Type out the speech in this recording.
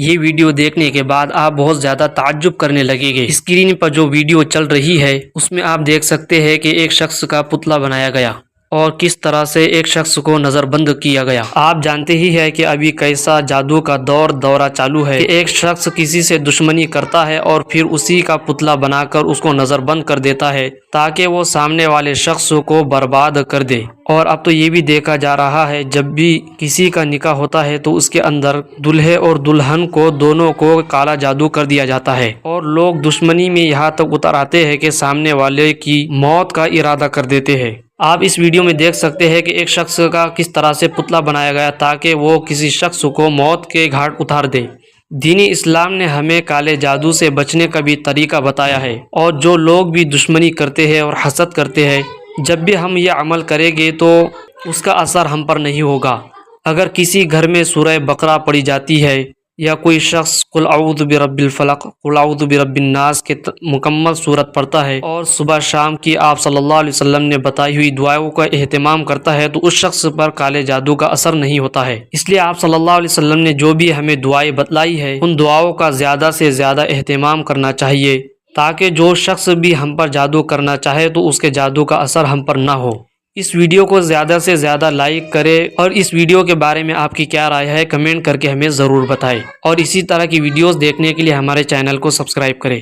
یہ ویڈیو دیکھنے کے بعد آپ بہت زیادہ تعجب کرنے لگیں گے۔ اسکرین پر جو ویڈیو چل رہی ہے اس میں آپ دیکھ سکتے ہیں کہ ایک شخص کا پتلا بنایا گیا اور کس طرح سے ایک شخص کو نظر بند کیا گیا۔ آپ جانتے ہی ہیں کہ ابھی کیسا جادو کا دورہ چالو ہے کہ ایک شخص کسی سے دشمنی کرتا ہے اور پھر اسی کا پتلا بنا کر اس کو نظر بند کر دیتا ہے تاکہ وہ سامنے والے شخص کو برباد کر دے۔ اور اب تو یہ بھی دیکھا جا رہا ہے جب بھی کسی کا نکاح ہوتا ہے تو اس کے اندر دلہے اور دلہن کو دونوں کو کالا جادو کر دیا جاتا ہے اور لوگ دشمنی میں یہاں تک اتر آتے ہیں کہ سامنے والے کی موت کا ارادہ کر دیتے ہیں۔ آپ اس ویڈیو میں دیکھ سکتے ہیں کہ ایک شخص کا کس طرح سے پتلا بنایا گیا تاکہ وہ کسی شخص کو موت کے گھاٹ اتار دے۔ دین اسلام نے ہمیں کالے جادو سے بچنے کا بھی طریقہ بتایا ہے، اور جو لوگ بھی دشمنی کرتے ہیں اور حسد کرتے ہیں، جب بھی ہم یہ عمل کریں گے تو اس کا اثر ہم پر نہیں ہوگا۔ اگر کسی گھر میں سورہ بقرہ پڑھی جاتی ہے یا کوئی شخص قل اعوذ برب الفلق قل اعوذ برب الناس کے مکمل صورت پڑھتا ہے اور صبح شام کی آپ صلی اللہ علیہ وسلم نے بتائی ہوئی دعاؤں کا اہتمام کرتا ہے تو اس شخص پر کالے جادو کا اثر نہیں ہوتا ہے۔ اس لیے آپ صلی اللہ علیہ وسلم نے جو بھی ہمیں دعائیں بتلائی ہے ان دعاؤں کا زیادہ سے زیادہ اہتمام کرنا چاہیے تاکہ جو شخص بھی ہم پر جادو کرنا چاہے تو اس کے جادو کا اثر ہم پر نہ ہو۔ اس ویڈیو کو زیادہ سے زیادہ لائک کرے اور اس ویڈیو کے بارے میں آپ کی کیا رائے ہے کمنٹ کر کے ہمیں ضرور بتائیں، اور اسی طرح کی ویڈیوز دیکھنے کے لیے ہمارے چینل کو سبسکرائب کریں۔